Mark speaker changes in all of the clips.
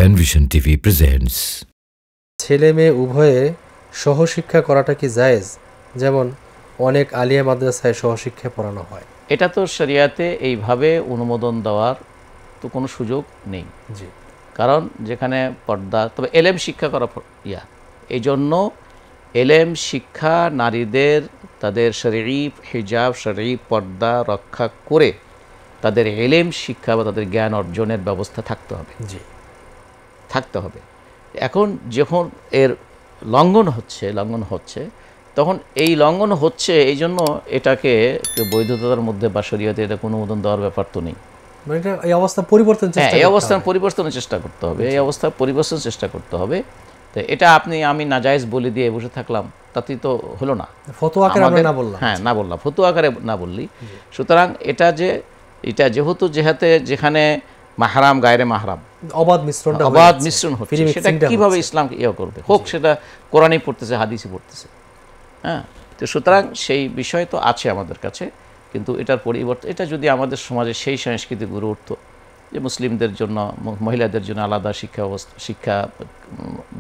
Speaker 1: Panvision TV presents.
Speaker 2: ছেলে মেয়ে উভয়ে সহশিক্ষা করাটা কি জায়েজ? যেমন অনেক আলিয়া মাদ্রাসায় সহশিক্ষা পড়ানো হয়।
Speaker 3: এটা তো শরিয়াতে এইভাবে অনুমোদন দেওয়ার তো কোনো সুযোগ নেই।
Speaker 2: জি,
Speaker 3: কারণ যেখানে পর্দা, তবে এলেম শিক্ষা করা এই জন্য এলেম শিক্ষা নারীদের তাদের শরঈ হিজাব, শরঈ পর্দা রক্ষা করে তাদের এলেম শিক্ষা বা তাদের জ্ঞান অর্জনের ব্যবস্থা থাকতে হবে।
Speaker 2: জি,
Speaker 3: থাকতে হবে। এখন যখন এর লঙ্ঘন হচ্ছে তখন এই লঙ্ঘন হচ্ছে, এই জন্য এটাকে বৈধতার মধ্যে বা শরীয়তে এটা কোনো অনুমোদন দেওয়ার ব্যাপার তো নেই।
Speaker 2: মানে এটা এই অবস্থা পরিবর্তনের চেষ্টা,
Speaker 3: এই অবস্থার পরিবর্তনের চেষ্টা করতে হবে, এই অবস্থা পরিবর্তনের চেষ্টা করতে হবে। তো এটা আমি নাজায়েজ বলে দিয়ে বসে থাকলাম, তাতেই তো হলো না।
Speaker 2: ফতোয়া আকারে আমরা না বললাম,
Speaker 3: হ্যাঁ না বললাম, ফতোয়া আকারে না বললি। সুতরাং এটা যেহেতু যেখানে মাহরাম গায়রে মাহরাম অবাধ মিশ্রণ হচ্ছে, সেটা কিভাবে ইসলাম ইয়ে করবে? হোক সেটা কোরআনই পড়তেছে, হাদিসই পড়তেছে, হ্যাঁ। তো সুতরাং সেই বিষয় তো আছে আমাদের কাছে, কিন্তু এটার পরিবর্তে এটা যদি আমাদের সমাজে সেই সংস্কৃতি গড়ে উঠত যে মুসলিমদের জন্য, মহিলাদের জন্য আলাদা শিক্ষা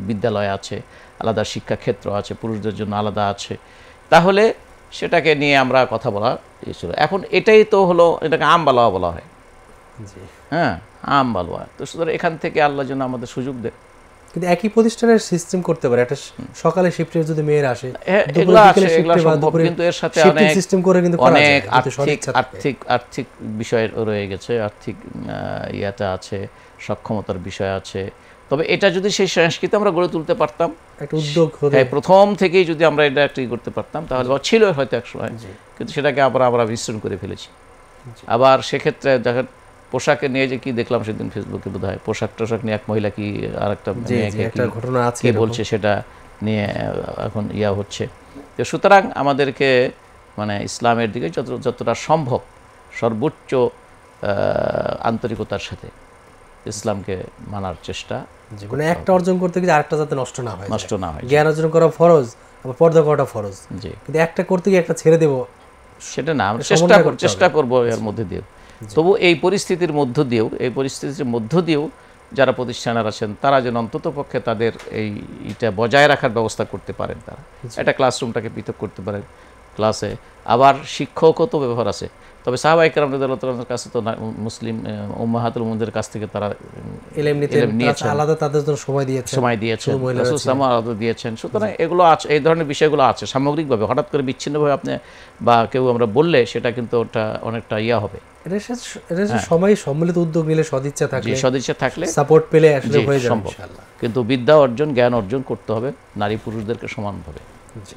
Speaker 3: বিদ্যালয় আছে, আলাদা শিক্ষা ক্ষেত্র আছে, পুরুষদের জন্য আলাদা আছে, তাহলে সেটাকে নিয়ে আমরা কথা বলা ছিল। এখন এটাই তো হলো, এটাকে আম বালোয়া বলা হয়। হ্যাঁ, আম বালোয়া। তো সুতরাং এখান থেকে আল্লাহ যেন আমাদের সুযোগ দেয়।
Speaker 2: কিন্তু একই প্রতিষ্ঠানের সিস্টেম করতে পারে, একটা সকালে শিফটের যদি মেয়ের আসে,
Speaker 3: কিন্তু এর সাথে অনেক আর্থিক বিষয় রয়ে গেছে, আর্থিক ইয়াটা আছে, সক্ষমতার বিষয় আছে। তবে এটা যদি সেই সংস্কৃতি আমরা গড়ে তুলতে পারতাম,
Speaker 2: একটা উদ্যোগ
Speaker 3: প্রথম থেকেই যদি আমরা এটা একটি করতে পারতাম, তাহলে ছিল হয়তো এক সময়, কিন্তু সেটাকে আমরা মিশ্রণ করে ফেলেছি। আবার সেক্ষেত্রে দেখেন পোশাকে নিয়ে যে কি দেখলাম সেদিন ফেসবুকে, বোধ হয় পোশাক নিয়ে এক মহিলা কি আর একটা
Speaker 2: ঘটনা আছে
Speaker 3: বলছে, সেটা নিয়ে এখন হচ্ছে। তো সুতরাং আমাদেরকে মানে ইসলামের দিকে যতটা সম্ভব সর্বোচ্চ আন্তরিকতার সাথে ইসলামকে মানার চেষ্টা,
Speaker 2: মানে একটা অর্জন করতে গিয়ে আরেকটা যাতে নষ্ট না হয়। জ্ঞান অর্জন করা ফরজ, আবার পর্দা করাটা ফরজ, কিন্তু একটা করতে গিয়ে একটা ছেড়ে দেব,
Speaker 3: সেটা না। আমরা চেষ্টা করবো এর মধ্যে দিয়েও। তবু এই পরিস্থিতির মধ্য দিয়েও যারা প্রতিষ্ঠানের আছেন তারা যেন অন্তত পক্ষে তাদের এইটা বজায় রাখার ব্যবস্থা করতে পারেন। তারা একটা ক্লাসরুমটাকে পৃথক করতে পারেন, ক্লাসে আবার শিক্ষকও তো ব্যবহার আছে। তবে সাহাবায়ে কেরাম রাদিয়াল্লাহু তাআলার কাছে তো মুসলিম উম্মাহাতুল মুমিনদের কাছ থেকে তারা
Speaker 2: ইলম নিয়েছেন, আলাদা তাদের জন্য সময় দিয়েছেন,
Speaker 3: রাসূল সাল্লাল্লাহু আলাইহি দিয়েছেন। সুতরাং এগুলো আছে, এই ধরনের বিষয়গুলো আছে সামগ্রিকভাবে। হঠাৎ করে বিচ্ছিন্নভাবে আপনি বা কেউ আমরা বললে সেটা কিন্তু ওটা অনেকটা হবে।
Speaker 2: এটা সময় সম্মিলিত উদ্যোগ নিলে, সদিচ্ছা থাকলে, সাপোর্ট পেলে আসলে হয়ে যাবে ইনশাআল্লাহ।
Speaker 3: কিন্তু বিদ্যা অর্জন, জ্ঞান অর্জন করতে হবে নারী পুরুষদেরকে সমানভাবে।
Speaker 2: জি।